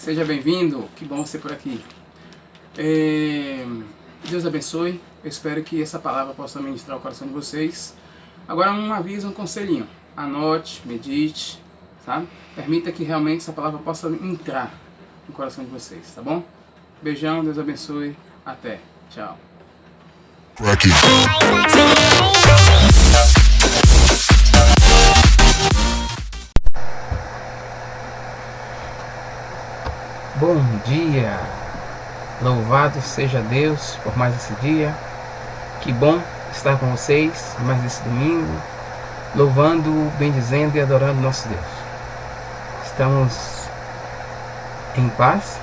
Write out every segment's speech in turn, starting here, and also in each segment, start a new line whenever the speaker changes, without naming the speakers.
Seja bem-vindo, que bom você por aqui. Deus abençoe, eu espero que essa palavra possa ministrar o coração de vocês. Agora um aviso, um conselhinho, anote, medite, sabe? Permita que realmente essa palavra possa entrar no coração de vocês, tá bom? Beijão, Deus abençoe, até, tchau. Bom dia, louvado seja Deus por mais esse dia, que bom estar com vocês mais esse domingo, louvando, bendizendo e adorando nosso Deus. Estamos em paz,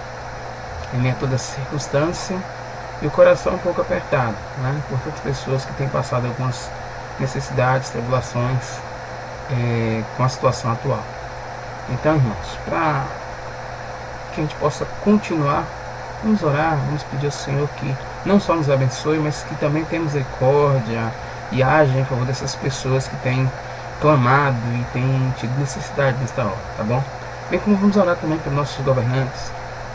em meio a toda circunstância, e o coração um pouco apertado, né? Por tantas pessoas que têm passado algumas necessidades, tribulações com a situação atual. Então, irmãos, para que a gente possa continuar, vamos orar, vamos pedir ao Senhor que não só nos abençoe, mas que também tenha misericórdia e haja em favor dessas pessoas que têm clamado e têm tido necessidade nesta hora, tá bom? Bem como vamos orar também pelos nossos governantes,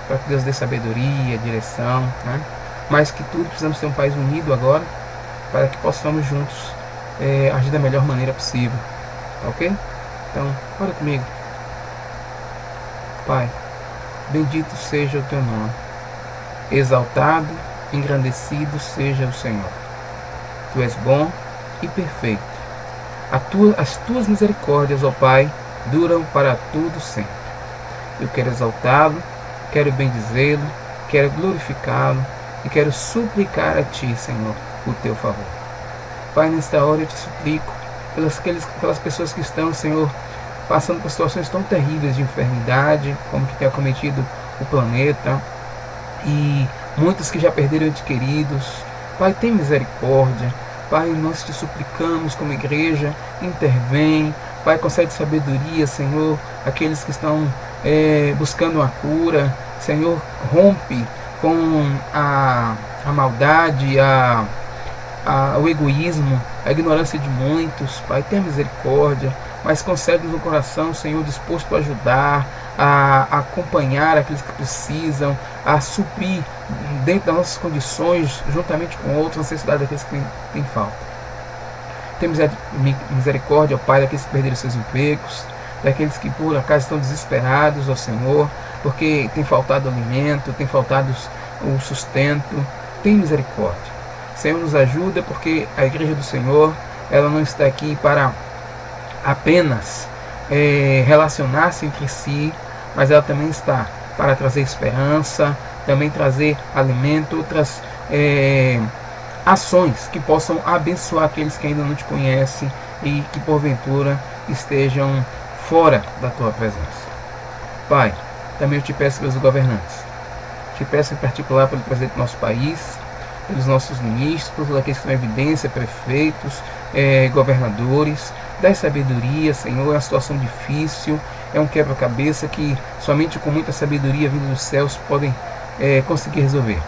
para que Deus dê sabedoria, direção, né? Mais que tudo, precisamos ter um país unido agora, para que possamos juntos agir da melhor maneira possível, tá ok? Então, ora comigo. Pai, bendito seja o teu nome, exaltado, engrandecido seja o Senhor. Tu és bom e perfeito. As tuas misericórdias, ó Pai, duram para tudo sempre. Eu quero exaltá-lo, quero bendizê-lo, quero glorificá-lo e quero suplicar a Ti, Senhor, o Teu favor. Pai, nesta hora eu Te suplico pelas pessoas que estão, Senhor, passando por situações tão terríveis de enfermidade, como que tem acometido o planeta, e muitos que já perderam entes queridos. Pai, tem misericórdia. Pai, nós Te suplicamos como igreja, intervém. Pai, concede sabedoria, Senhor, aqueles que estão buscando uma cura. Senhor, rompe com a maldade, o egoísmo, a ignorância de muitos. Pai, tenha misericórdia, mas concede-nos um coração, Senhor, disposto a ajudar, a acompanhar aqueles que precisam, a suprir dentro das nossas condições, juntamente com outras necessidades daqueles que têm falta. Tem misericórdia, ó Pai, daqueles que perderam seus empregos, daqueles que por acaso estão desesperados, ó Senhor, porque tem faltado alimento, tem faltado o sustento. Tem misericórdia. Senhor, nos ajuda, porque a igreja do Senhor, ela não está aqui para apenas relacionar-se entre si, mas ela também está para trazer esperança, também trazer alimento, outras ações que possam abençoar aqueles que ainda não Te conhecem e que porventura estejam fora da Tua presença. Pai, também eu Te peço pelos governantes, Te peço em particular pelo presidente do nosso país, pelos nossos ministros, por todos aqueles que estão em evidência, prefeitos, governadores. Dá sabedoria, Senhor. É uma situação difícil, é um quebra-cabeça que somente com muita sabedoria vinda dos céus podem conseguir resolver.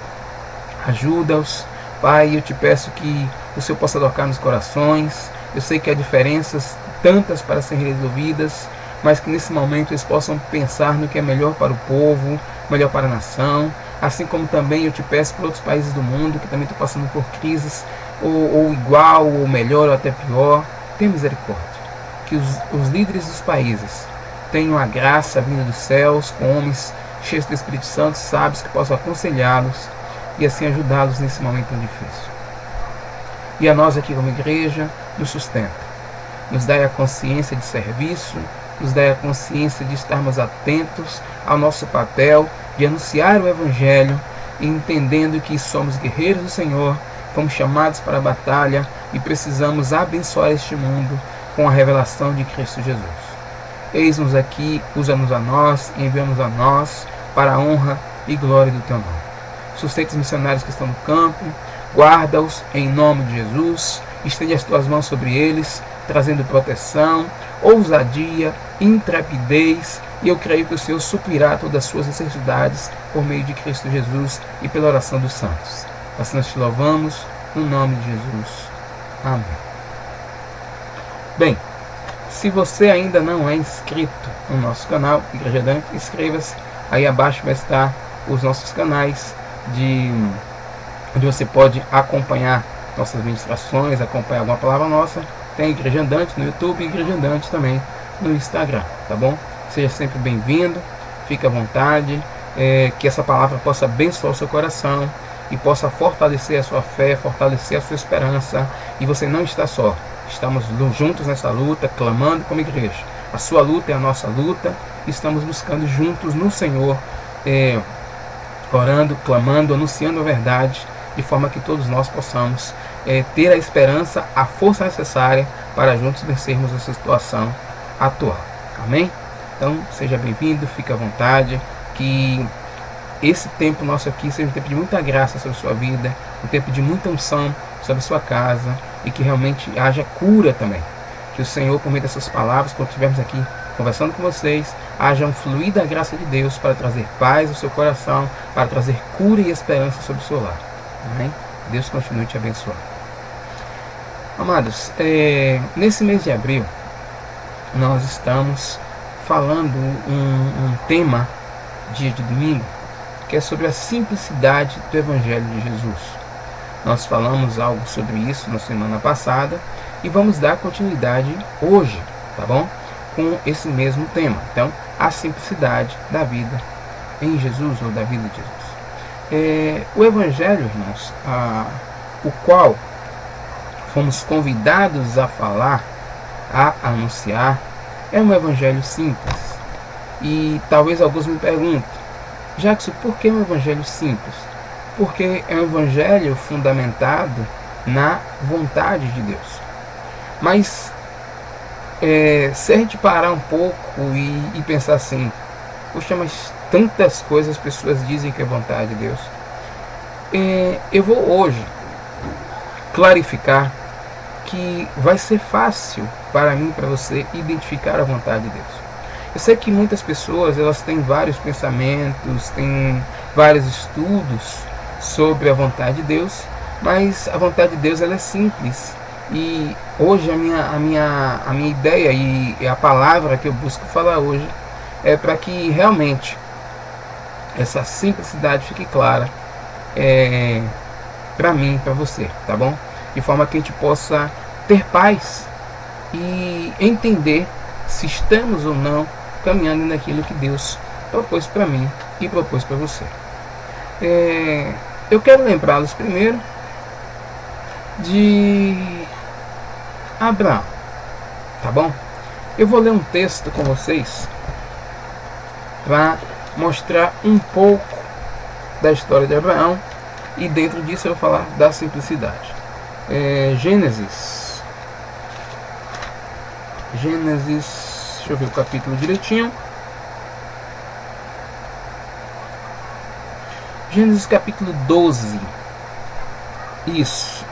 Ajuda-os, Pai. Eu Te peço que o Senhor possa tocar nos corações. Eu sei que há diferenças tantas para serem resolvidas, mas que nesse momento eles possam pensar no que é melhor para o povo, melhor para a nação. Assim como também eu Te peço por outros países do mundo que também estão passando por crises, ou igual, ou melhor, ou até pior. Tenha misericórdia. Que os líderes dos países tenham a graça vinda dos céus, com homens cheios do Espírito Santo, sábios, que possam aconselhá-los e assim ajudá-los nesse momento tão difícil. E a nós aqui como igreja, nos sustenta. Nos dá a consciência de serviço, nos dá a consciência de estarmos atentos ao nosso papel, de anunciar o Evangelho, entendendo que somos guerreiros do Senhor, fomos chamados para a batalha e precisamos abençoar este mundo com a revelação de Cristo Jesus. Eis-nos aqui, usa-nos a nós, envia-nos a nós, para a honra e glória do Teu nome. Sustenta os missionários que estão no campo, guarda-os em nome de Jesus, estende as Tuas mãos sobre eles, trazendo proteção, ousadia, intrepidez, e eu creio que o Senhor suprirá todas as suas necessidades por meio de Cristo Jesus e pela oração dos santos. Assim nós Te louvamos, no nome de Jesus. Amém. Bem, se você ainda não é inscrito no nosso canal Igreja Dante, inscreva-se, Aí abaixo vai estar os nossos canais onde você pode acompanhar nossas ministrações, acompanhar alguma palavra nossa. Tem Igreja Andante no YouTube e Igreja Andante também no Instagram, tá bom? Seja sempre bem-vindo, fique à vontade, que essa palavra possa abençoar o seu coração e possa fortalecer a sua fé, fortalecer a sua esperança. E você não está só, estamos juntos nessa luta, clamando como igreja. A sua luta é a nossa luta, estamos buscando juntos no Senhor, orando, clamando, anunciando a verdade, de forma que todos nós possamos ter a esperança, a força necessária para juntos vencermos essa situação atual. Amém? Então, seja bem-vindo, fique à vontade, que esse tempo nosso aqui seja um tempo de muita graça sobre a sua vida, um tempo de muita unção sobre a sua casa, e que realmente haja cura também. Que o Senhor, por meio dessas palavras, quando estivermos aqui conversando com vocês, haja um fluir da graça de Deus para trazer paz ao seu coração, para trazer cura e esperança sobre o seu lar. Amém? Deus continue te abençoando. Amados, nesse mês de abril, nós estamos falando um tema, dia de domingo, que é sobre a simplicidade do Evangelho de Jesus. Nós falamos algo sobre isso na semana passada e vamos dar continuidade hoje, tá bom? Com esse mesmo tema. Então, a simplicidade da vida em Jesus, ou da vida de Jesus. O Evangelho, irmãos, o qual fomos convidados a falar, a anunciar, é um Evangelho simples. E talvez alguns me perguntem: Jackson, por que um evangelho simples? Porque é um evangelho fundamentado na vontade de Deus. Mas se a gente parar um pouco e pensar assim: poxa, mas tantas coisas as pessoas dizem que é vontade de Deus. Eu vou hoje clarificar que vai ser fácil para mim e para você identificar a vontade de Deus. Eu sei que muitas pessoas elas têm vários pensamentos, têm vários estudos sobre a vontade de Deus, mas a vontade de Deus ela é simples. E hoje a minha ideia e a palavra que eu busco falar hoje é para que realmente essa simplicidade fique clara para mim, para você, tá bom? De forma que a gente possa ter paz e entender se estamos ou não caminhando naquilo que Deus propôs para mim e propôs para você. Eu quero lembrá-los primeiro de Abraão, tá bom? Eu vou ler um texto com vocês para mostrar um pouco da história de Abraão, e dentro disso eu vou falar da simplicidade. Gênesis, deixa eu ver o capítulo direitinho. Gênesis capítulo 12. Isso.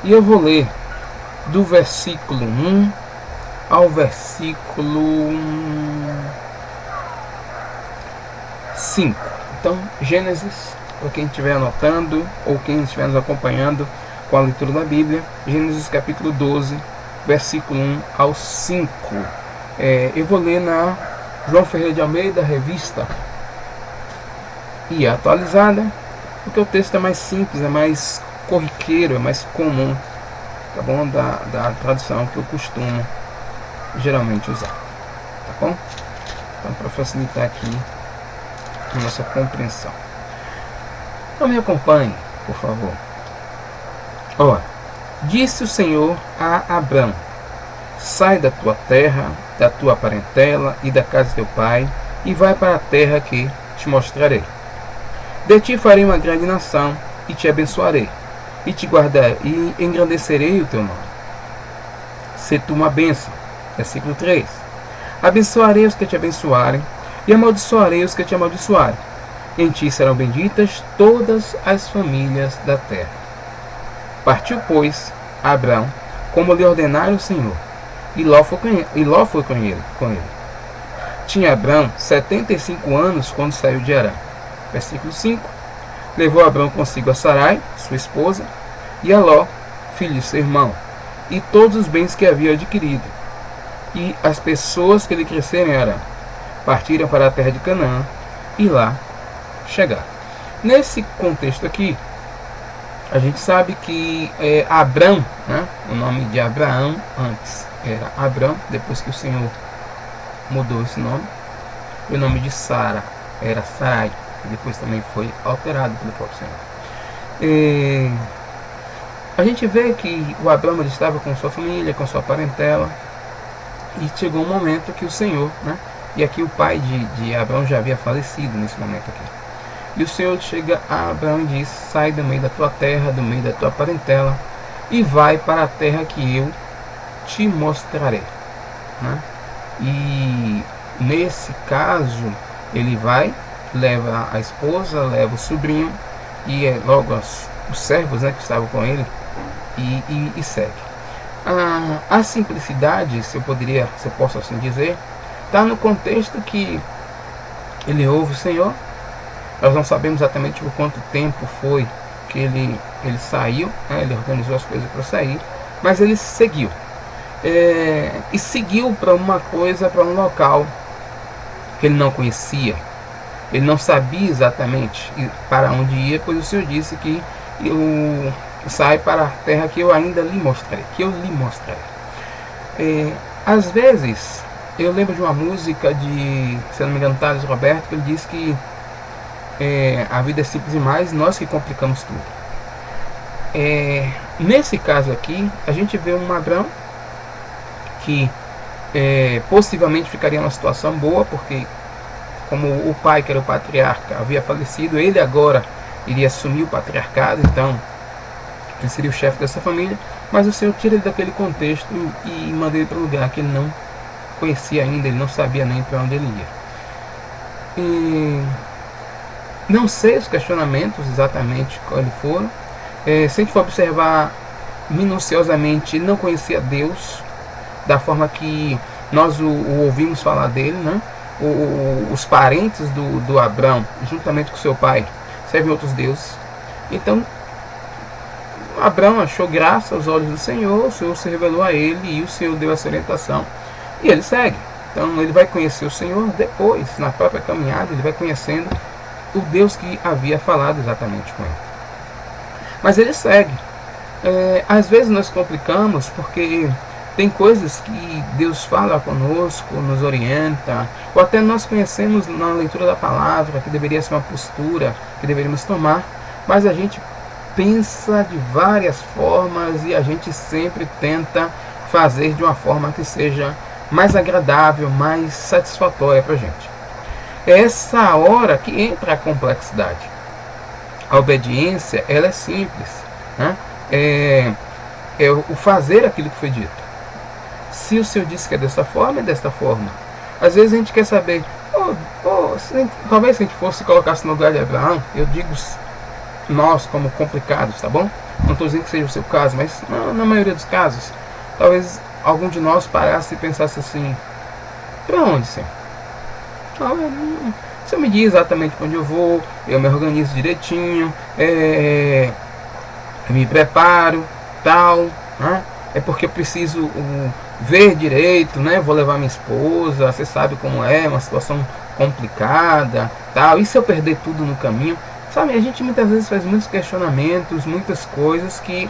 E eu vou ler do versículo 1 ao versículo 5. Então, Gênesis, para quem estiver anotando ou quem estiver nos acompanhando com a leitura da Bíblia, Gênesis capítulo 12, versículo 1 ao 5. Eu vou ler na João Ferreira de Almeida, revista e atualizada, porque o texto é mais simples, é mais corriqueiro, é mais comum, tá bom? Da tradução que eu costumo geralmente usar, tá bom? Então, para facilitar aqui a nossa compreensão. Então me acompanhe, por favor. Ora, disse o Senhor a Abrão: sai da tua terra, da tua parentela e da casa de teu pai, e vai para a terra que te mostrarei. De ti farei uma grande nação, e te abençoarei, e te guardarei, e engrandecerei o teu nome. Se tu uma bênção. Versículo 3. Abençoarei os que te abençoarem, e amaldiçoarei os que te amaldiçoarem. Em ti serão benditas todas as famílias da terra. Partiu, pois, Abrão, como lhe ordenara o Senhor, e Ló foi com ele. Tinha Abrão 75 anos quando saiu de Harã. Versículo 5. Levou Abrão consigo a Sarai, sua esposa, e a Ló, filho de seu irmão, e todos os bens que havia adquirido, e as pessoas que lhe cresceram em Harã, partiram para a terra de Canaã e lá chegaram. Nesse contexto aqui, a gente sabe que Abrão, né, o nome de Abraão antes era Abrão, depois que o Senhor mudou esse nome, o nome de Sara era Sarai, que depois também foi alterado pelo próprio Senhor. A gente vê que o Abrão ele estava com sua família, com sua parentela, e chegou um momento que o Senhor, né, e aqui o pai de Abrão já havia falecido nesse momento aqui. E o Senhor chega a Abraão e diz: sai do meio da tua terra, do meio da tua parentela, e vai para a terra que eu te mostrarei. Né? E nesse caso, ele vai, leva a esposa, leva o sobrinho, e logo os servos, né, que estavam com ele, e segue. A simplicidade, se eu posso assim dizer, está no contexto que ele ouve o Senhor. Nós não sabemos exatamente por quanto tempo foi que ele saiu, né? Ele organizou as coisas para sair, mas ele seguiu. E seguiu para uma coisa, para um local que ele não conhecia. Ele não sabia exatamente para onde ia, pois o Senhor disse que eu sai para a terra que eu ainda lhe mostrarei, às vezes, eu lembro de uma música de, se não me engano, Thales Roberto, que ele diz que a vida é simples demais, nós que complicamos tudo. Nesse caso aqui, a gente vê um Abrão que possivelmente ficaria numa situação boa, porque como o pai, que era o patriarca, havia falecido, ele agora iria assumir o patriarcado, então ele seria o chefe dessa família, mas o Senhor tira ele daquele contexto e manda ele para um lugar que ele não conhecia ainda, ele não sabia nem para onde ele ia. Não sei os questionamentos exatamente quais foram. Se a gente for observar minuciosamente, ele não conhecia Deus da forma que nós o ouvimos falar dele, né? Os parentes do Abrão, juntamente com seu pai, servem outros deuses. Então, Abrão achou graça aos olhos do Senhor, o Senhor se revelou a ele e o Senhor deu essa orientação. E ele segue. Então, ele vai conhecer o Senhor depois, na própria caminhada, ele vai conhecendo o Deus que havia falado exatamente com ele. Mas ele segue. Às vezes nós complicamos porque tem coisas que Deus fala conosco, nos orienta, ou até nós conhecemos na leitura da palavra que deveria ser uma postura que deveríamos tomar, mas a gente pensa de várias formas e a gente sempre tenta fazer de uma forma que seja mais agradável, mais satisfatória para a gente. É essa hora que entra a complexidade. A obediência, ela é simples, né? É o fazer aquilo que foi dito. Se o Senhor disse que é desta forma, é desta forma. Às vezes a gente quer saber, talvez se a gente fosse colocar-se no lugar de Abraão, eu digo nós como complicados, tá bom? Não estou dizendo que seja o seu caso, mas na maioria dos casos, talvez algum de nós parasse e pensasse assim: para onde, Senhor? Você me diz exatamente para onde eu vou, eu me organizo direitinho, eu me preparo, tal, né? É porque eu preciso ver direito, né? Vou levar minha esposa, você sabe como é, uma situação complicada, tal. E se eu perder tudo no caminho? Sabe, a gente muitas vezes faz muitos questionamentos, muitas coisas que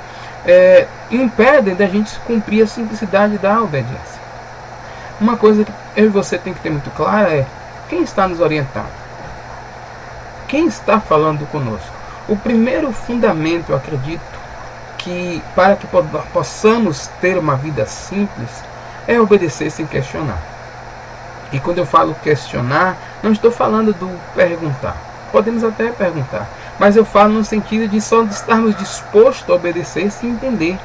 impedem da gente cumprir a simplicidade da obediência. Uma coisa que eu e você tem que ter muito clara é: quem está nos orientando? Quem está falando conosco? O primeiro fundamento, eu acredito, que para que possamos ter uma vida simples, é obedecer sem questionar. E quando eu falo questionar, não estou falando do perguntar. Podemos até perguntar, mas eu falo no sentido de só estarmos dispostos a obedecer sem entender.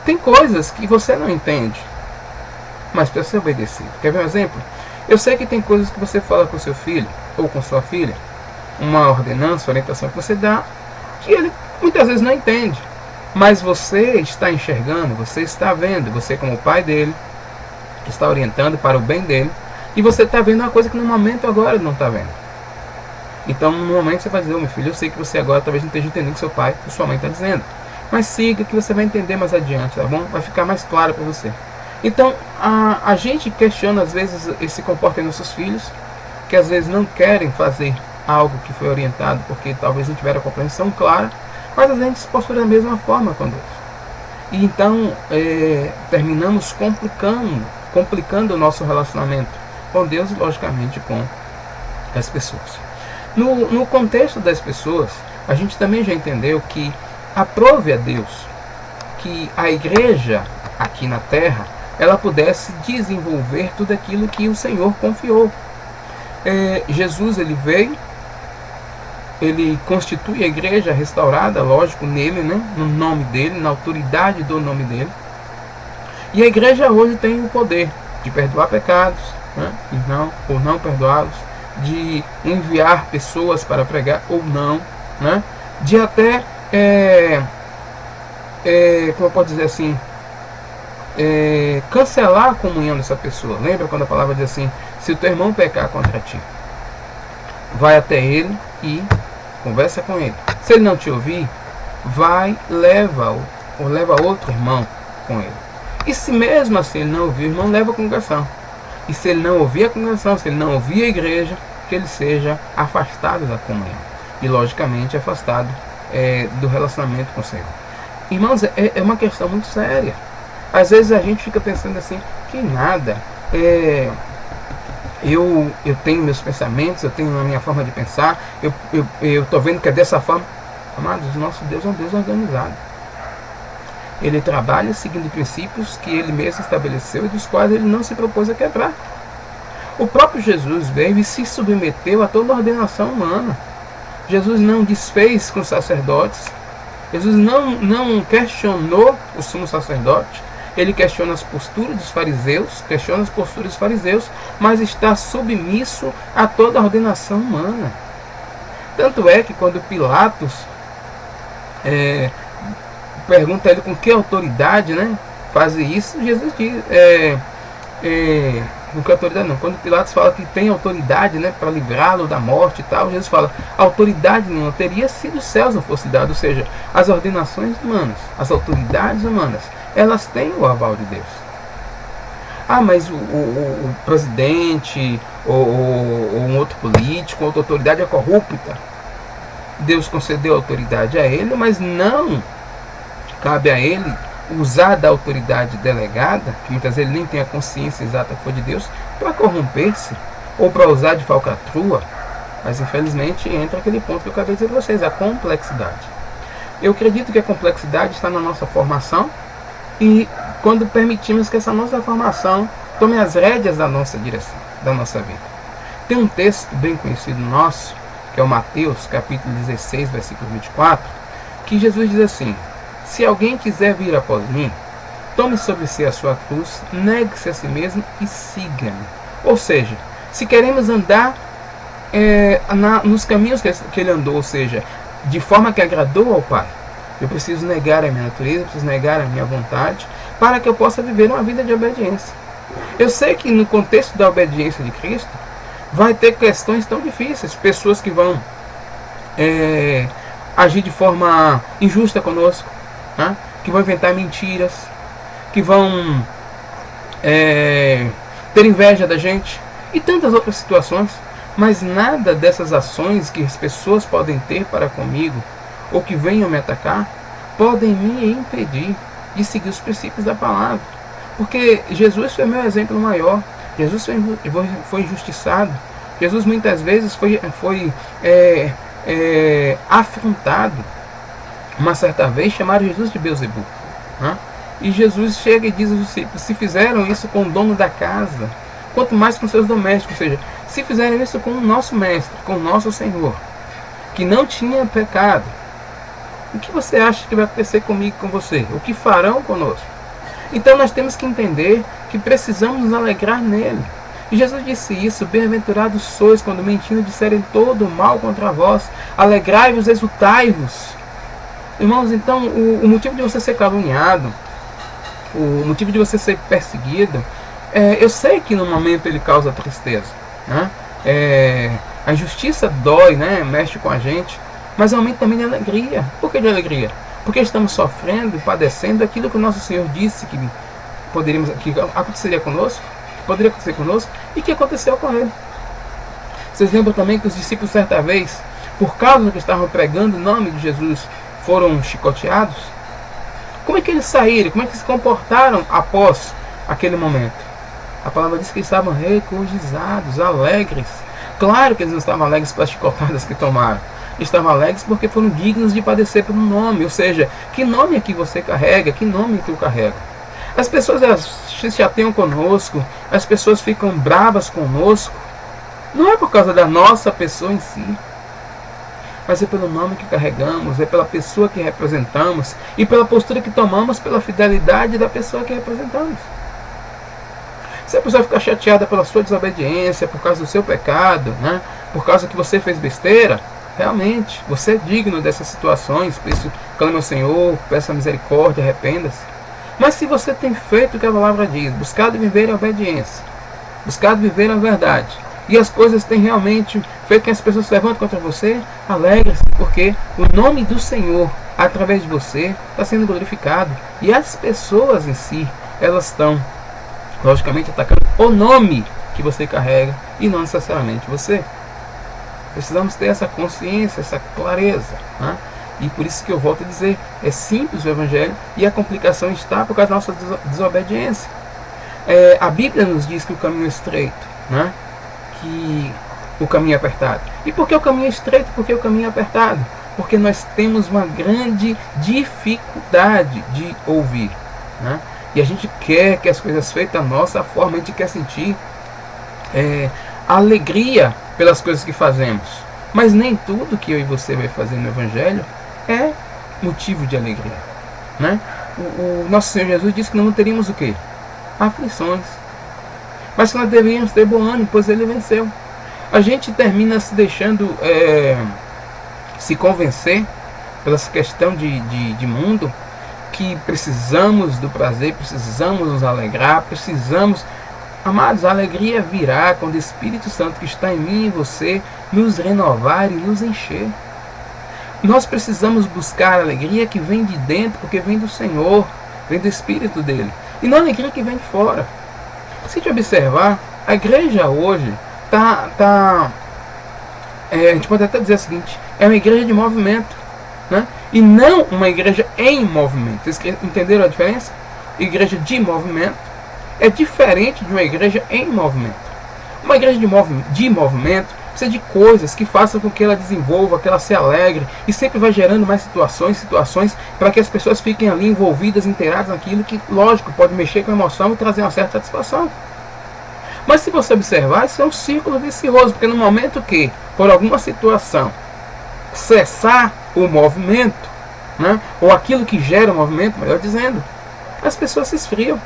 Tem coisas que você não entende, mas precisa ser obedecido. Quer ver um exemplo? Eu sei que tem coisas que você fala com seu filho ou com sua filha, uma ordenança, orientação que você dá, que ele muitas vezes não entende, mas você está enxergando, você está vendo, você como pai dele está orientando para o bem dele, e você está vendo uma coisa que no momento agora ele não está vendo. Então no momento você vai dizer: meu filho, eu sei que você agora talvez não esteja entendendo o que seu pai ou sua mãe está dizendo, mas siga que você vai entender mais adiante, tá bom? Vai ficar mais claro para você. Então, a gente questiona às vezes esse comportamento dos nossos filhos, que às vezes não querem fazer algo que foi orientado, porque talvez não tiveram a compreensão clara, mas a gente se postura da mesma forma com Deus. E então, terminamos complicando o nosso relacionamento com Deus e, logicamente, com as pessoas. No contexto das pessoas, a gente também já entendeu que aprove a Deus que a igreja aqui na terra ela pudesse desenvolver tudo aquilo que o Senhor confiou. Jesus ele veio, ele constitui a igreja restaurada, lógico, nele, né, no nome dele, na autoridade do nome dele. E a igreja hoje tem o poder de perdoar pecados, né, ou não perdoá-los, de enviar pessoas para pregar ou não, né, de até, como eu posso dizer assim, cancelar a comunhão dessa pessoa. Lembra quando a palavra diz assim: se o teu irmão pecar contra ti, vai até ele e conversa com ele. Se ele não te ouvir, vai, leva outro irmão com ele. E se mesmo assim ele não ouvir o irmão, leva a congregação. E se ele não ouvir a congregação, se ele não ouvir a igreja, que ele seja afastado da comunhão. E logicamente afastado do relacionamento com o Senhor. Irmãos, é uma questão muito séria. Às vezes a gente fica pensando assim, que nada, eu tenho meus pensamentos, eu tenho a minha forma de pensar, eu estou vendo que é dessa forma. Amados, o nosso Deus é um Deus organizado. Ele trabalha seguindo princípios que ele mesmo estabeleceu e dos quais ele não se propôs a quebrar. O próprio Jesus veio e se submeteu a toda a ordenação humana. Jesus não desfez com os sacerdotes. Jesus não questionou o sumo sacerdote. Ele questiona as posturas dos fariseus, mas está submisso a toda a ordenação humana. Tanto é que quando Pilatos pergunta a ele com que autoridade, né, fazer isso, Jesus diz, com que autoridade não. Quando Pilatos fala que tem autoridade, né, para livrá-lo da morte e tal, Jesus fala, autoridade não teria sido os céus não fosse dado, ou seja, as ordenações humanas, as autoridades humanas, elas têm o aval de Deus. Ah, mas o presidente, ou um outro político, outra autoridade é corrupta. Deus concedeu autoridade a ele, mas não cabe a ele usar da autoridade delegada, que muitas vezes ele nem tem a consciência exata que foi de Deus, para corromper-se, ou para usar de falcatrua. Mas infelizmente entra aquele ponto que eu acabei de dizer para vocês, a complexidade. Eu acredito que a complexidade está na nossa formação, e quando permitimos que essa nossa formação tome as rédeas da nossa direção, da nossa vida. Tem um texto bem conhecido nosso, que é o Mateus, capítulo 16, versículo 24, que Jesus diz assim: se alguém quiser vir após mim, tome sobre si a sua cruz, negue-se a si mesmo e siga-me. Ou seja, se queremos andar nos caminhos que ele andou, ou seja, de forma que agradou ao Pai, eu preciso negar a minha natureza, eu preciso negar a minha vontade, para que eu possa viver uma vida de obediência. Eu sei que no contexto da obediência de Cristo, vai ter questões tão difíceis, pessoas que vão agir de forma injusta conosco, né? Que vão inventar mentiras, que vão ter inveja da gente, e tantas outras situações. Mas nada dessas ações que as pessoas podem ter para comigo, ou que venham me atacar, podem me impedir de seguir os princípios da palavra. Porque Jesus foi meu exemplo maior. Jesus foi injustiçado. Jesus muitas vezes foi afrontado. Uma certa vez chamaram Jesus de Beelzebub, né? E Jesus chega e diz aos discípulos: se fizeram isso com o dono da casa, quanto mais com seus domésticos. Ou seja, se fizeram isso com o nosso mestre, com o nosso Senhor, que não tinha pecado, o que você acha que vai acontecer comigo e com você? O que farão conosco? Então nós temos que entender que precisamos nos alegrar nele. E Jesus disse isso: bem-aventurados sois quando mentindo disserem todo o mal contra vós, alegrai-vos, exultai-vos. Irmãos, então o motivo de você ser caluniado, o motivo de você ser perseguido, eu sei que no momento ele causa tristeza, né? A injustiça dói, né? Mexe com a gente, mas é um momento também de alegria. Por que de alegria? Porque estamos sofrendo e padecendo aquilo que o nosso Senhor disse que que aconteceria conosco, que poderia acontecer conosco, e que aconteceu com ele. Vocês lembram também que os discípulos, certa vez, por causa do que estavam pregando o nome de Jesus, foram chicoteados? Como é que eles saíram? Como é que se comportaram após aquele momento? A palavra diz que eles estavam regozijados, alegres. Claro que eles não estavam alegres pelas chicotadas que tomaram. Eles estavam alegres porque foram dignos de padecer pelo nome. Ou seja, que nome é que você carrega? Que nome é que eu carrego? As pessoas se chateiam conosco, as pessoas ficam bravas conosco. Não é por causa da nossa pessoa em si, mas é pelo nome que carregamos, é pela pessoa que representamos e pela postura que tomamos, pela fidelidade da pessoa que representamos. Se a pessoa ficar chateada pela sua desobediência, por causa do seu pecado, né, por causa que você fez besteira, realmente, você é digno dessas situações, por isso clame ao Senhor, peça misericórdia, arrependa-se. Mas se você tem feito o que a palavra diz, buscado viver a obediência, buscado viver a verdade, e as coisas têm realmente feito que as pessoas se levantem contra você, alegre-se, porque o nome do Senhor, através de você, está sendo glorificado. E as pessoas em si, elas estão, logicamente, atacando o nome que você carrega, e não necessariamente você. Precisamos ter essa consciência, essa clareza, né? E por isso que eu volto a dizer, é simples o Evangelho, e a complicação está por causa da nossa desobediência. A Bíblia nos diz que o caminho é estreito, né? Que o caminho é apertado. E por que o caminho é estreito? Porque o caminho é apertado? Porque nós temos uma grande dificuldade de ouvir, né? E a gente quer que as coisas feitas da nossa forma, a gente quer sentir alegria pelas coisas que fazemos. Mas nem tudo que eu e você vai fazer no Evangelho é motivo de alegria, né? O nosso Senhor Jesus disse que não teríamos o quê? Aflições. Mas que nós deveríamos ter bom ânimo, pois ele venceu. A gente termina se deixando se convencer pela questão de mundo, que precisamos do prazer, precisamos nos alegrar, precisamos. Amados, a alegria virá quando o Espírito Santo que está em mim e você nos renovar e nos encher. Nós precisamos buscar a alegria que vem de dentro, porque vem do Senhor, vem do Espírito dele, e não a alegria que vem de fora. Se te observar, a igreja hoje a gente pode até dizer o seguinte, é uma igreja de movimento, né? E não uma igreja em movimento. Vocês entenderam a diferença? Igreja de movimento é diferente de uma igreja em movimento. Uma igreja de movimento precisa de coisas que façam com que ela desenvolva, que ela se alegre, e sempre vai gerando mais situações para que as pessoas fiquem ali envolvidas, inteiradas naquilo que, lógico, pode mexer com a emoção e trazer uma certa satisfação. Mas se você observar, isso é um círculo vicioso, porque no momento que, por alguma situação, cessar o movimento, né, ou aquilo que gera o movimento, melhor dizendo, as pessoas se esfriam.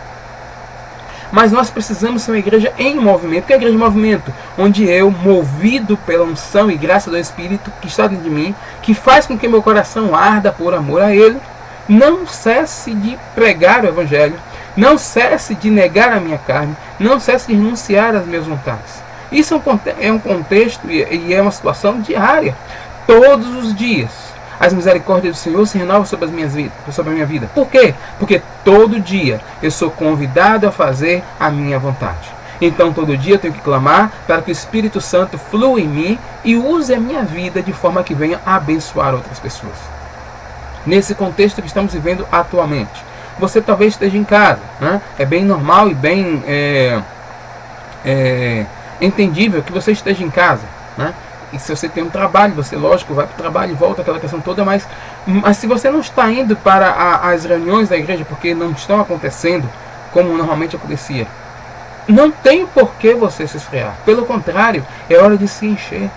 Mas nós precisamos ser uma igreja em movimento. Que é a igreja em movimento? Onde eu, movido pela unção e graça do Espírito que está dentro de mim, que faz com que meu coração arda por amor a Ele, não cesse de pregar o Evangelho, não cesse de negar a minha carne, não cesse de renunciar às minhas vontades. Isso é um contexto e é uma situação diária. Todos os dias as misericórdias do Senhor se renovam sobre a minha vida. Por quê? Porque todo dia eu sou convidado a fazer a minha vontade. Então todo dia eu tenho que clamar para que o Espírito Santo flua em mim e use a minha vida de forma que venha a abençoar outras pessoas. Nesse contexto que estamos vivendo atualmente, você talvez esteja em casa, né? É bem normal e bem entendível que você esteja em casa, né? E se você tem um trabalho, você, lógico, vai para o trabalho e volta, aquela questão toda, mas se você não está indo para as reuniões da igreja porque não estão acontecendo como normalmente acontecia, não tem por que você se esfriar. Pelo contrário, é hora de se encher.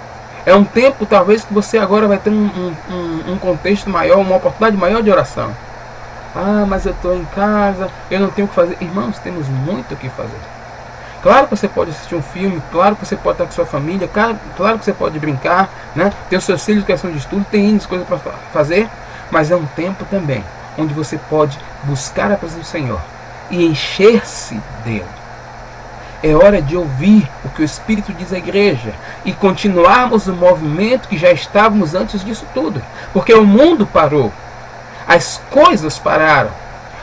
É um tempo, talvez, que você agora vai ter um contexto maior, uma oportunidade maior de oração. Ah, mas eu estou em casa, eu não tenho o que fazer. Irmãos, temos muito o que fazer. Claro que você pode assistir um filme, claro que você pode estar com sua família, claro que você pode brincar, né? Ter os seus filhos em questão de estudo, tem N coisas para fazer, mas é um tempo também onde você pode buscar a presença do Senhor e encher-se dele. É hora de ouvir o que o Espírito diz à igreja e continuarmos o movimento que já estávamos antes disso tudo, porque o mundo parou, as coisas pararam,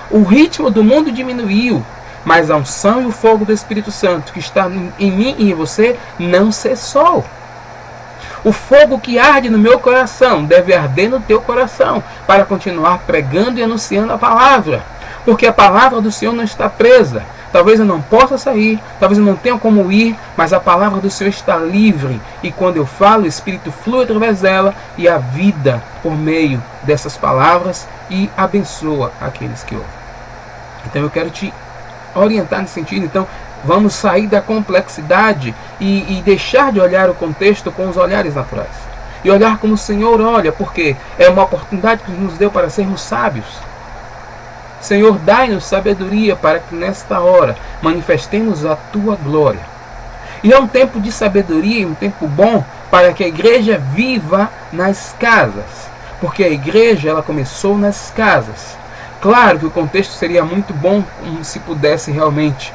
o ritmo do mundo diminuiu. mas a unção e o fogo do Espírito Santo que está em mim e em você não cessou. O fogo que arde no meu coração deve arder no teu coração para continuar pregando e anunciando a palavra. Porque a palavra do Senhor não está presa. Talvez eu não possa sair, talvez eu não tenha como ir, mas a palavra do Senhor está livre. E quando eu falo, o Espírito flui através dela e a vida por meio dessas palavras e abençoa aqueles que ouvem. Então eu quero te orientar nesse sentido. Então vamos sair da complexidade e deixar de olhar o contexto com os olhares naturais. E olhar como o Senhor olha, porque é uma oportunidade que nos deu para sermos sábios. Senhor, dai-nos sabedoria para que nesta hora manifestemos a tua glória. E é um tempo de sabedoria, um tempo bom para que a igreja viva nas casas. Porque a igreja ela começou nas casas. Claro que o contexto seria muito bom se pudesse realmente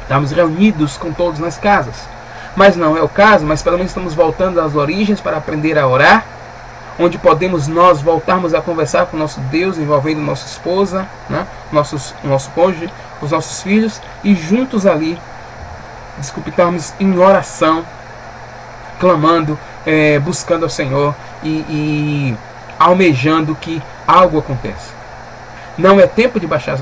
estarmos reunidos com todos nas casas. Mas não é o caso, mas pelo menos estamos voltando às origens para aprender a orar, onde podemos nós voltarmos a conversar com o nosso Deus, envolvendo nossa esposa, né? nosso cônjuge, os nossos filhos, e juntos ali, estarmos em oração, clamando, buscando ao Senhor e almejando que algo aconteça. Não é tempo de baixar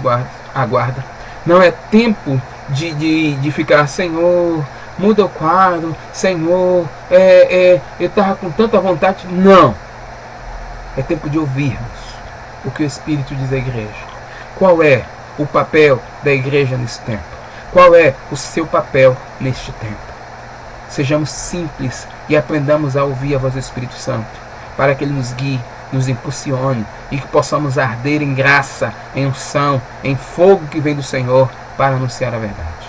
a guarda, não é tempo de ficar, Senhor, muda o quadro, Senhor, eu estava com tanta vontade. Não. É tempo de ouvirmos o que o Espírito diz à igreja. Qual é o papel da igreja nesse tempo? Qual é o seu papel neste tempo? Sejamos simples e aprendamos a ouvir a voz do Espírito Santo, para que Ele nos guie, nos impulsione e que possamos arder em graça, em unção, em fogo que vem do Senhor para anunciar a verdade.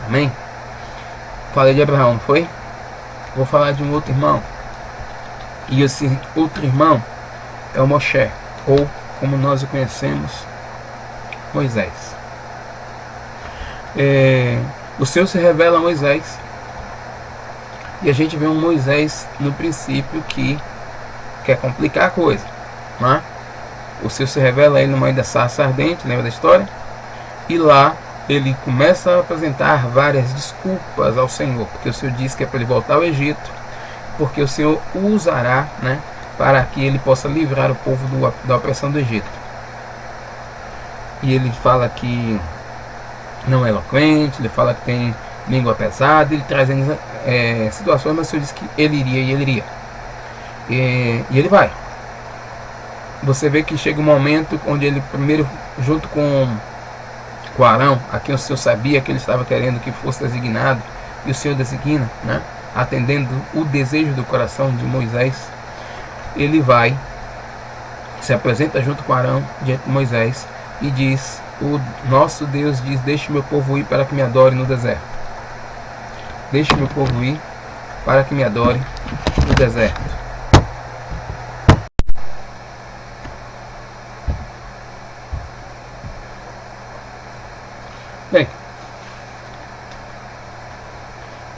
Amém? Falei de Abraão, não foi? Vou falar de um outro irmão. E esse outro irmão é o Moshe, ou como nós o conhecemos, Moisés. O Senhor se revela a Moisés. E a gente vê um Moisés no princípio que quer complicar a coisa, né? O Senhor se revela a ele no meio da sarça ardente, lembra da história? E lá ele começa a apresentar várias desculpas ao Senhor, porque o Senhor diz que é para ele voltar ao Egito, porque o Senhor o usará, né, para que ele possa livrar o povo da opressão do Egito. E ele fala que não é eloquente, ele fala que tem língua pesada, ele traz situações, mas o Senhor diz que ele iria e ele iria. E ele vai. Você vê que chega um momento onde ele primeiro, junto com Arão, a quem o Senhor sabia que ele estava querendo que fosse designado, e o Senhor designa, né, atendendo o desejo do coração de Moisés, ele vai, se apresenta junto com Arão diante de Moisés e diz, o nosso Deus diz, deixe meu povo ir para que me adore no deserto. Deixe meu povo ir para que me adore no deserto. Bem,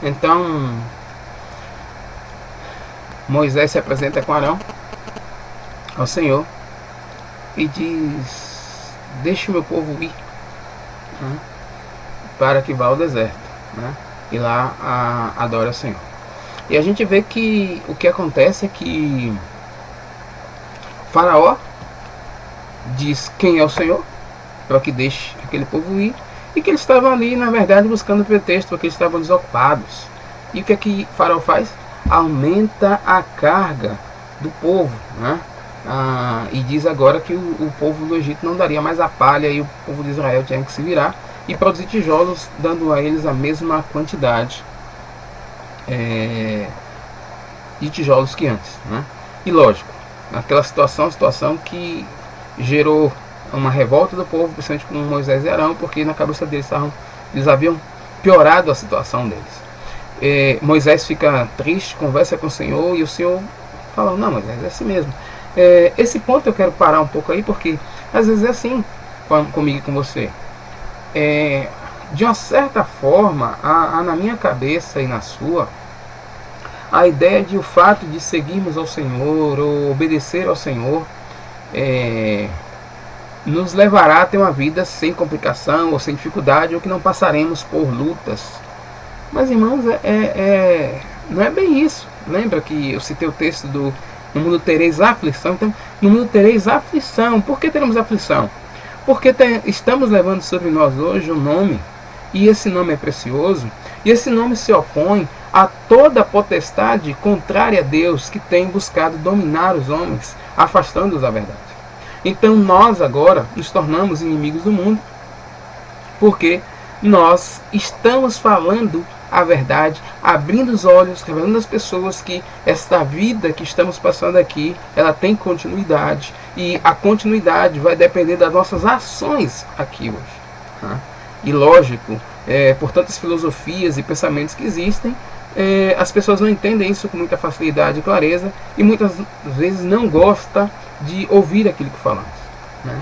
então Moisés se apresenta com Arão ao Senhor e diz, deixe o meu povo ir, né, para que vá ao deserto, né, e lá adore ao Senhor. E a gente vê que o que acontece é que Faraó diz quem é o Senhor, para que deixe aquele povo ir, e que eles estavam ali, na verdade, buscando pretexto, porque eles estavam desocupados. E o que é que Faraó faz? Aumenta a carga do povo, né? E diz agora que o povo do Egito não daria mais a palha, e o povo de Israel tinha que se virar e produzir tijolos, dando a eles a mesma quantidade de tijolos que antes, né? E lógico, naquela situação que gerou uma revolta do povo, principalmente com Moisés e Arão, porque na cabeça deles eles haviam piorado a situação deles. Moisés fica triste, conversa com o Senhor, e o Senhor fala, não, Moisés, é assim mesmo. Esse ponto eu quero parar um pouco aí, porque às vezes é assim comigo e com você. De uma certa forma, há na minha cabeça e na sua, a ideia de o fato de seguirmos ao Senhor, ou obedecer ao Senhor, nos levará a ter uma vida sem complicação ou sem dificuldade, ou que não passaremos por lutas. Mas, irmãos, não é bem isso. Lembra que eu citei o texto do no mundo tereis aflição? Então, no mundo tereis aflição. Por que teremos aflição? Porque estamos levando sobre nós hoje um nome, e esse nome é precioso, e esse nome se opõe a toda potestade contrária a Deus, que tem buscado dominar os homens, afastando-os da verdade. Então nós agora nos tornamos inimigos do mundo, porque nós estamos falando a verdade, abrindo os olhos, revelando às pessoas que esta vida que estamos passando aqui, ela tem continuidade, e a continuidade vai depender das nossas ações aqui hoje. Tá? E lógico, por tantas filosofias e pensamentos que existem, as pessoas não entendem isso com muita facilidade e clareza, e muitas vezes não gostam de ouvir aquilo que falamos. Né?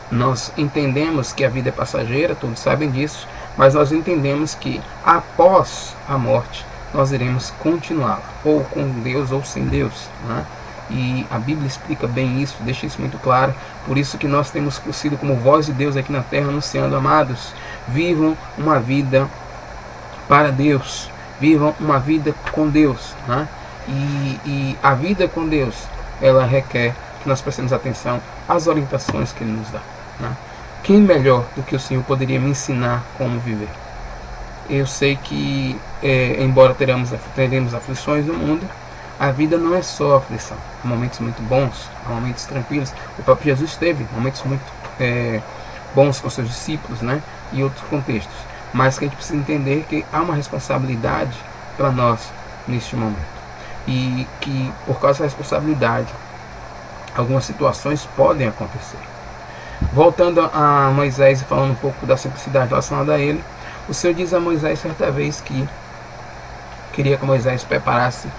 Nós entendemos que a vida é passageira, todos sabem disso, mas nós entendemos que após a morte nós iremos continuar, ou com Deus ou sem Deus. Né? E a Bíblia explica bem isso, deixa isso muito claro. Por isso que nós temos sido como voz de Deus aqui na terra, anunciando: amados, vivam uma vida para Deus, vivam uma vida com Deus. Né? E a vida com Deus, ela requer que nós prestemos atenção às orientações que Ele nos dá. Né? Quem melhor do que o Senhor poderia me ensinar como viver? Eu sei que, embora teremos aflições no mundo, a vida não é só aflição. Há momentos muito bons, há momentos tranquilos. O próprio Jesus teve momentos muito bons com seus discípulos, né? E outros contextos. Mas que a gente precisa entender que há uma responsabilidade para nós neste momento. E que, por causa da responsabilidade, algumas situações podem acontecer. Voltando a Moisés e falando um pouco da simplicidade relacionada a ele, o Senhor diz a Moisés certa vez que queria que Moisés preparasse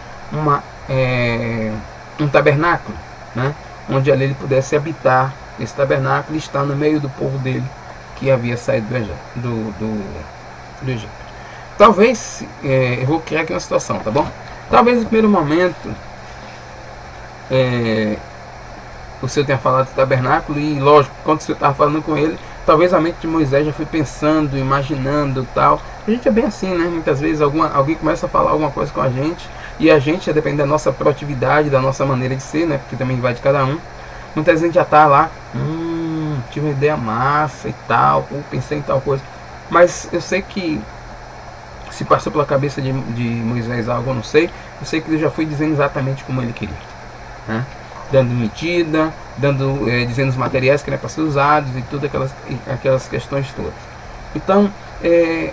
um tabernáculo, né? Onde ali ele pudesse habitar esse tabernáculo e estar no meio do povo dele que havia saído do Egito. Talvez, eu vou criar aqui uma situação, tá bom? Talvez no primeiro momento o Senhor tenha falado do tabernáculo, e lógico, quando o Senhor estava falando com ele, talvez a mente de Moisés já foi pensando, imaginando tal. A gente é bem assim, né? Muitas vezes alguém começa a falar alguma coisa com a gente, e a gente, depende da nossa proatividade, da nossa maneira de ser, né? Porque também vai de cada um. Muitas vezes a gente já está lá, tive uma ideia massa e tal, pensei em tal coisa. Mas eu sei que, se passou pela cabeça de Moisés algo, eu não sei. Eu sei que ele já foi dizendo exatamente como ele queria, né? Dando medida, dizendo os materiais que eram para ser usados e todas aquelas questões todas. Então,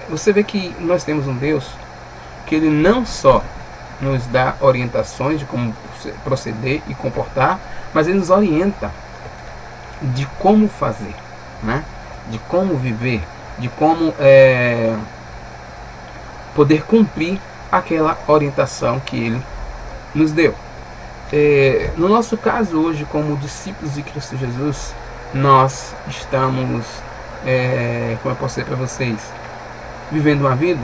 você vê que nós temos um Deus que Ele não só nos dá orientações de como proceder e comportar, mas Ele nos orienta de como fazer, né? De como viver, de como poder cumprir aquela orientação que Ele nos deu. No nosso caso hoje, como discípulos de Cristo Jesus, nós estamos, como eu posso dizer para vocês, vivendo uma vida,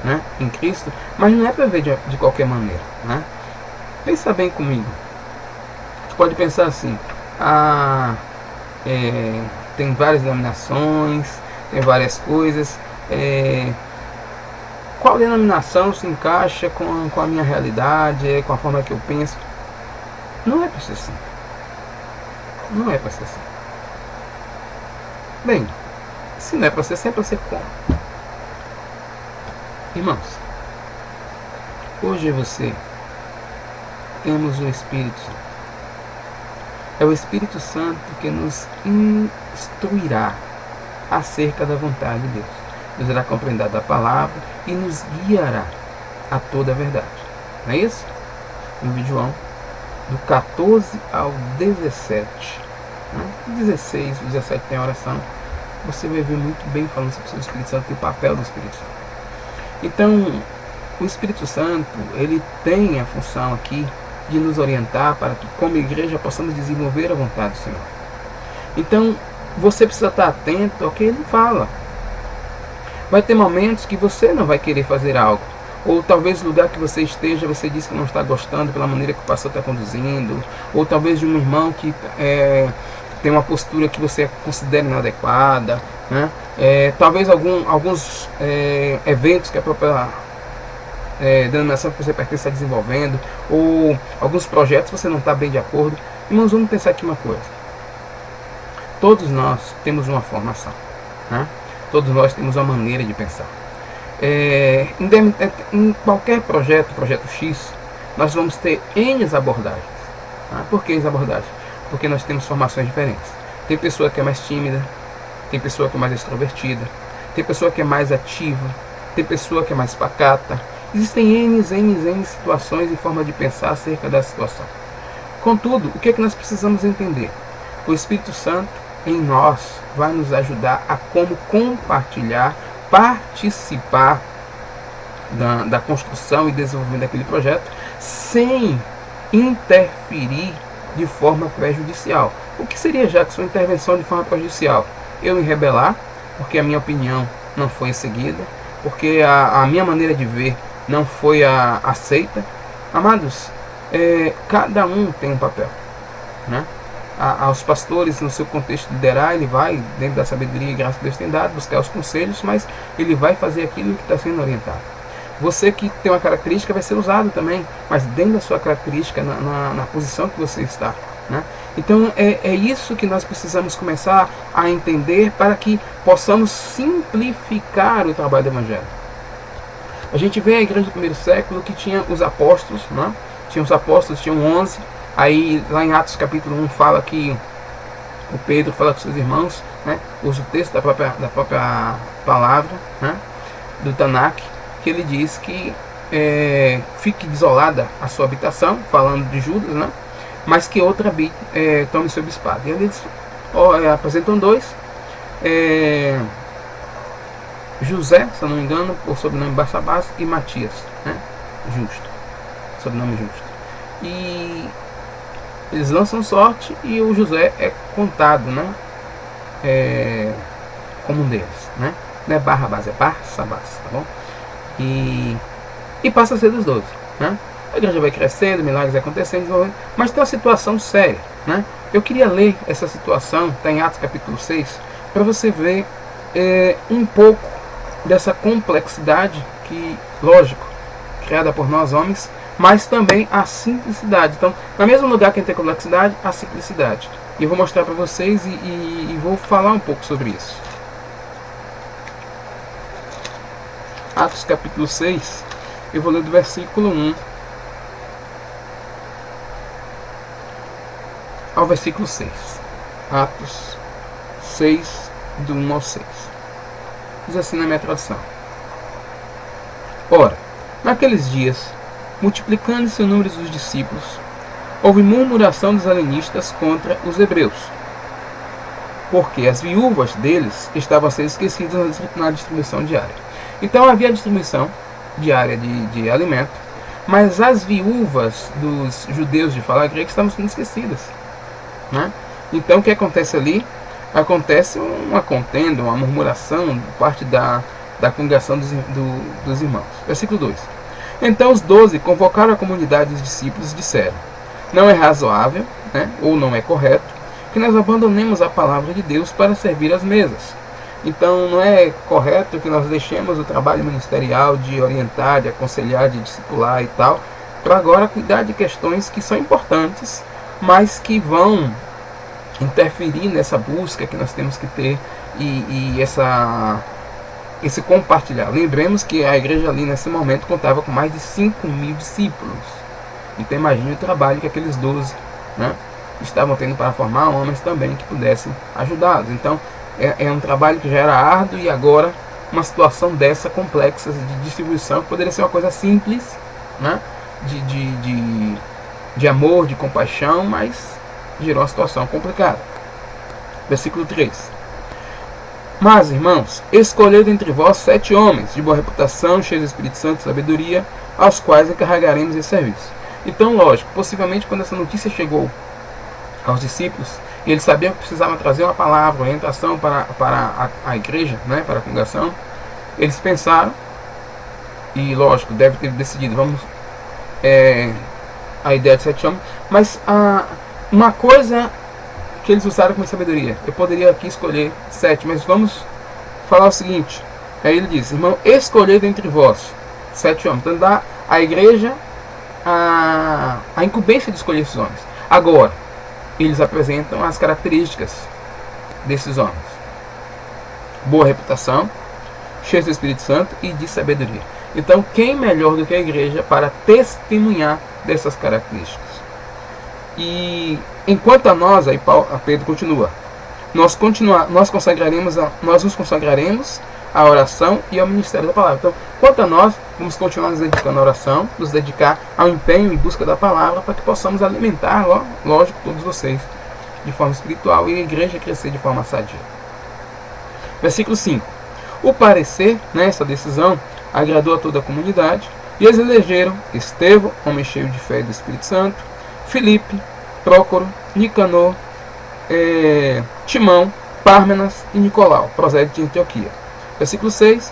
né, em Cristo, mas não é para viver de qualquer maneira, né? Pensa bem comigo. Você pode pensar assim: tem várias denominações, tem várias coisas, qual denominação se encaixa com a minha realidade, com a forma que eu penso? Não é para ser assim. Não é para ser assim. Bem, se não é para ser assim, é para ser como? Irmãos, hoje você temos o Espírito Santo. É o Espírito Santo que nos instruirá acerca da vontade de Deus. Nos dará compreender da palavra e nos guiará a toda a verdade. Não é isso? No vídeo João, do 14 ao 17, né? 16, 17 tem a oração. Você vai ver muito bem falando sobre o Espírito Santo e o papel do Espírito Santo. Então, o Espírito Santo, ele tem a função aqui de nos orientar para que, como igreja, possamos desenvolver a vontade do Senhor. Então, você precisa estar atento ao que Ele fala. Vai ter momentos que você não vai querer fazer algo, Ou talvez o lugar que você esteja, você diz que não está gostando pela maneira que o pastor está conduzindo. Ou talvez de um irmão que tem uma postura que você considera inadequada, né? Talvez alguns eventos que a própria denominação que você pertence está desenvolvendo, ou alguns projetos você não está bem de acordo. Irmãos, vamos pensar aqui uma coisa. Todos nós temos uma formação, né? Todos nós temos uma maneira de pensar. Em qualquer projeto X, nós vamos ter N abordagens. Tá? Por que N abordagens? Porque nós temos formações diferentes. Tem pessoa que é mais tímida, tem pessoa que é mais extrovertida, tem pessoa que é mais ativa, tem pessoa que é mais pacata. Existem N situações e formas de pensar acerca da situação. Contudo, o que é que nós precisamos entender? O Espírito Santo em nós vai nos ajudar a como compartilhar, participar da construção e desenvolvimento daquele projeto sem interferir de forma prejudicial. O que seria, Jackson, intervenção de forma prejudicial? Eu me rebelar, porque a minha opinião não foi seguida, porque a minha maneira de ver não foi aceita. Amados, cada um tem um papel, né? Aos pastores, no seu contexto de liderar, ele vai, dentro da sabedoria e graça que Deus tem dado, buscar os conselhos, mas ele vai fazer aquilo que está sendo orientado. Você que tem uma característica vai ser usado também, mas dentro da sua característica, na posição que você está, né? Então é isso que nós precisamos começar a entender para que possamos simplificar o trabalho do Evangelho. A gente vê a igreja do primeiro século que tinha os apóstolos, né? Tinha os apóstolos, tinham 11. Aí lá em Atos capítulo 1 fala que o Pedro fala com seus irmãos, né? Usa o texto da própria palavra, né? Do Tanakh, que ele diz que fique desolada a sua habitação, falando de Judas, né? Mas que outra tome seu bispado. E eles apresentam dois. José, se eu não me engano, por sobrenome Barsabás, e Matias, né? Justo, sobrenome Justo. E eles lançam sorte e o José é contado, né? Como um deles, né? Não é Barrabás, é Barsabás, tá bom? E passa a ser dos 12, né? A igreja vai crescendo, milagres acontecendo, desenvolvendo, mas tem uma situação séria, né? Eu queria ler essa situação, está em Atos capítulo 6, para você ver um pouco dessa complexidade que, lógico, criada por nós homens, mas também a simplicidade. Então, no mesmo lugar que tem complexidade, a simplicidade. E eu vou mostrar para vocês e vou falar um pouco sobre isso. Atos capítulo 6, eu vou ler do versículo 1 ao versículo 6. Atos 6, do 1 ao 6. Diz assim na minha tradução: Ora, naqueles dias, multiplicando-se o número dos discípulos, houve murmuração dos helenistas contra os hebreus, porque as viúvas deles estavam a ser esquecidas na distribuição diária. Então havia distribuição diária de alimento, mas as viúvas dos judeus de fala grega estavam sendo esquecidas, né? Então o que acontece ali? Acontece uma contenda, uma murmuração por parte da congregação dos irmãos. Versículo 2. Então os 12 convocaram a comunidade dos discípulos e disseram: Não é razoável, né, ou não é correto, que nós abandonemos a palavra de Deus para servir as mesas. Então não é correto que nós deixemos o trabalho ministerial de orientar, de aconselhar, de discipular e tal, para agora cuidar de questões que são importantes, mas que vão interferir nessa busca que nós temos que ter e esse compartilhar. Lembremos que a igreja ali nesse momento contava com mais de 5.000 discípulos. Então imagine o trabalho que aqueles 12, né, estavam tendo para formar homens também que pudessem ajudá-los. Então é um trabalho que já era árduo e agora uma situação dessa complexa de distribuição, que poderia ser uma coisa simples, né, de amor, de compaixão, mas gerou uma situação complicada. Versículo 3. Mas, irmãos, escolheu dentre vós 7 homens de boa reputação, cheios do Espírito Santo e sabedoria, aos quais encarregaremos esse serviço. Então, lógico, possivelmente quando essa notícia chegou aos discípulos, e eles sabiam que precisavam trazer uma palavra, orientação para a igreja, né, para a congregação, eles pensaram e lógico, deve ter decidido, vamos, a ideia de 7 homens, mas uma coisa que eles usaram com sabedoria, eu poderia aqui escolher 7, mas vamos falar o seguinte, aí ele diz, irmão, escolhei dentre vós 7 homens, então dá à igreja a incumbência de escolher esses homens. Agora, eles apresentam as características desses homens: boa reputação, cheios do Espírito Santo e de sabedoria. Então, quem melhor do que a igreja para testemunhar dessas características? E enquanto a nós, aí Pedro continua, nós nos consagraremos à oração e ao ministério da palavra. Então, quanto a nós, vamos continuar nos dedicando à oração, nos dedicar ao empenho em busca da palavra, para que possamos alimentar, lógico, todos vocês de forma espiritual e a igreja crescer de forma sadia. Versículo 5. O parecer, essa decisão, agradou a toda a comunidade, e eles elegeram Estevão, homem cheio de fé e do Espírito Santo, Filipe, Prócoro, Nicanor, Timão, Pármenas e Nicolau, prosélito de Antioquia. Versículo 6.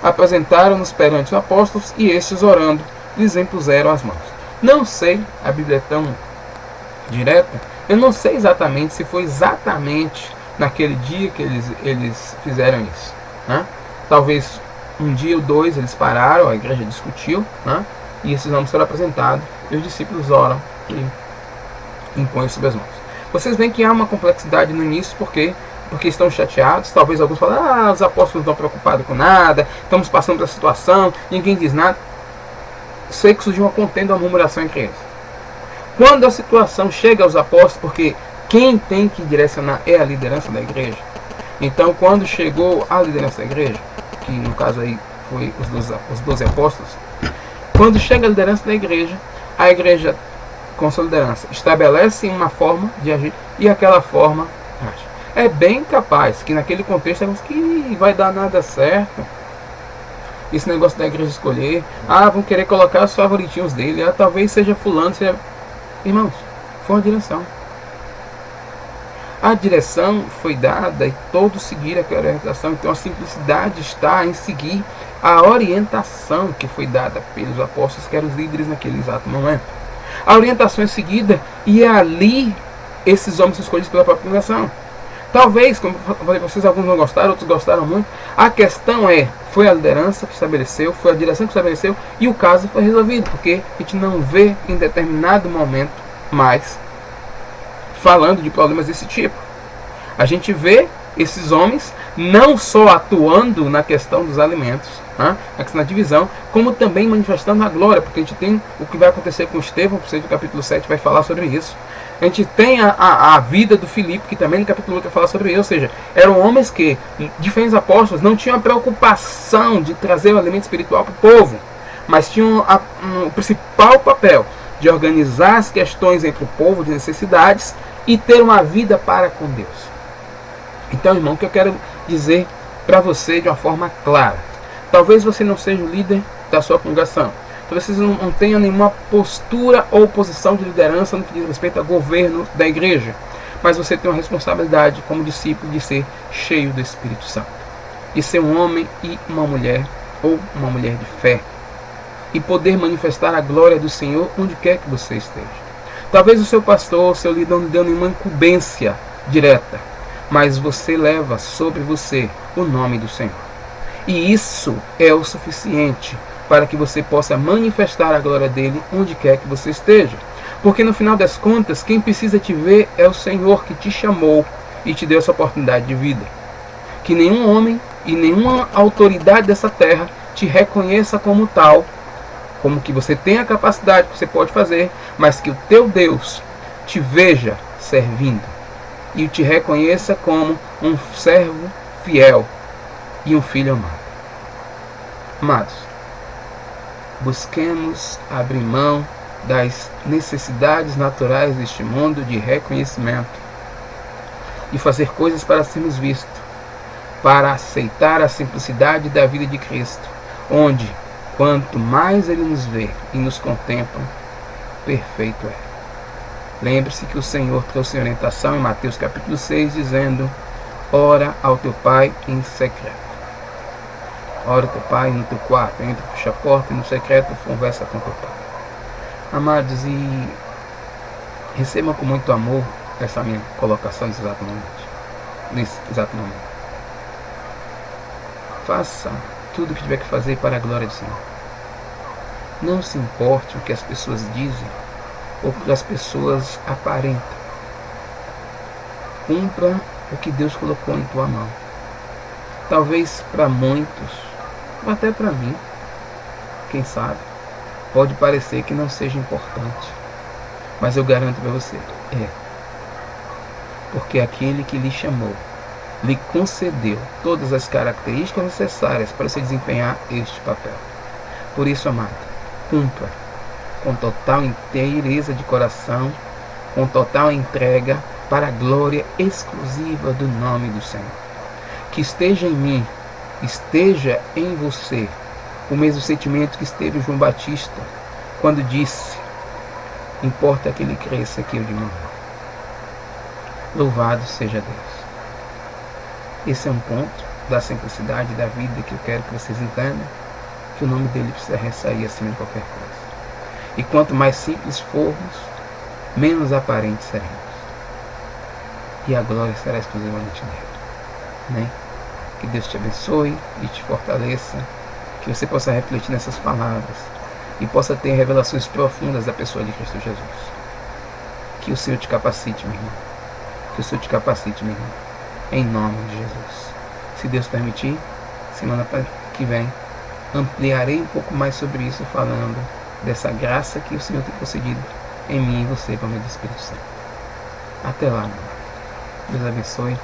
Apresentaram-nos perante os apóstolos, e estes, orando, lhes impuseram as mãos. Não sei, a Bíblia é tão direta, eu não sei exatamente se foi exatamente naquele dia que eles fizeram isso. Talvez um dia ou dois eles pararam, a igreja discutiu, e esses nomes foram apresentados, e os discípulos oram e impõem sobre as mãos. Vocês veem que há uma complexidade no início, porque estão chateados. Talvez alguns falem, os apóstolos não estão preocupados com nada, estamos passando pela situação, ninguém diz nada. Sei que surgiu uma contenda, uma murmuração entre eles. Quando a situação chega aos apóstolos, porque quem tem que direcionar é a liderança da igreja. Então, quando chegou a liderança da igreja, que no caso aí foi os 12 apóstolos, quando chega a liderança da igreja, a igreja, com sua liderança, estabelece uma forma de agir, e aquela forma age. É bem capaz que naquele contexto que vai dar nada certo. Esse negócio da igreja escolher, vão querer colocar os favoritinhos dele, talvez seja fulano, seja... Irmãos, foi uma direção. A direção foi dada e todos seguiram aquela orientação. Então a simplicidade está em seguir a orientação que foi dada pelos apóstolos, que eram os líderes naquele exato momento. A orientação é seguida e ali esses homens são escolhidos pela própria congregação. Talvez, como eu falei para vocês, alguns não gostaram, outros gostaram muito. A questão foi a liderança que estabeleceu, foi a direção que estabeleceu, e o caso foi resolvido, porque a gente não vê em determinado momento mais falando de problemas desse tipo. A gente vê esses homens não só atuando na questão dos alimentos, na questão da divisão, como também manifestando a glória, porque a gente tem o que vai acontecer com Estevão, o capítulo 7 vai falar sobre isso. A gente tem a vida do Filipe, que também no capítulo 8 vai falar sobre isso. Ou seja, eram homens que, diferentes apóstolos, não tinham a preocupação de trazer o alimento espiritual para o povo, mas tinham o principal papel de organizar as questões entre o povo, de necessidades, e ter uma vida para com Deus. Então, irmão, o que eu quero dizer para você de uma forma clara: talvez você não seja o líder da sua congregação, talvez você não tenha nenhuma postura ou posição de liderança no que diz respeito ao governo da igreja, mas você tem uma responsabilidade como discípulo de ser cheio do Espírito Santo, de ser um homem e uma mulher, ou uma mulher de fé, e poder manifestar a glória do Senhor onde quer que você esteja. Talvez o seu pastor, o seu líder não lhe deu nenhuma incumbência direta, mas você leva sobre você o nome do Senhor. E isso é o suficiente para que você possa manifestar a glória dele onde quer que você esteja. Porque no final das contas, quem precisa te ver é o Senhor, que te chamou e te deu essa oportunidade de vida. Que nenhum homem e nenhuma autoridade dessa terra te reconheça como tal, como que você tem a capacidade que você pode fazer, mas que o teu Deus te veja servindo e te reconheça como um servo fiel e um filho amado. Amados, busquemos abrir mão das necessidades naturais deste mundo de reconhecimento e fazer coisas para sermos vistos, para aceitar a simplicidade da vida de Cristo, onde quanto mais Ele nos vê e nos contempla, perfeito é. Lembre-se que o Senhor trouxe orientação em Mateus capítulo 6, dizendo: ora ao teu Pai em secreto. Ora teu pai no teu quarto, entra, fecha a porta e no secreto conversa com teu pai. Amados, e recebam com muito amor essa minha colocação nesse exato momento. Faça tudo o que tiver que fazer para a glória do Senhor. Não se importe o que as pessoas dizem ou o que as pessoas aparentam. Cumpra o que Deus colocou em tua mão. Talvez para muitos, ou até para mim, quem sabe, pode parecer que não seja importante. Mas eu garanto para você, porque aquele que lhe chamou, lhe concedeu todas as características necessárias para se desempenhar este papel. Por isso, amado, cumpra com total inteireza de coração, com total entrega para a glória exclusiva do nome do Senhor. Que esteja em mim, esteja em você o mesmo sentimento que esteve João Batista quando disse: importa que ele cresça, que eu diminua. Louvado seja Deus. Esse é um ponto da simplicidade da vida que eu quero que vocês entendam, que o nome dele precisa ressair acima de qualquer coisa. E quanto mais simples formos, menos aparentes seremos. E a glória será exclusivamente dele. Amém? Que Deus te abençoe e te fortaleça, que você possa refletir nessas palavras e possa ter revelações profundas da pessoa de Cristo Jesus. Que o Senhor te capacite, meu irmão. Que o Senhor te capacite, meu irmão. Em nome de Jesus. Se Deus permitir, semana que vem, ampliarei um pouco mais sobre isso, falando dessa graça que o Senhor tem concedido em mim e você, por meio do Espírito Santo. Até lá, meu irmão. Deus abençoe.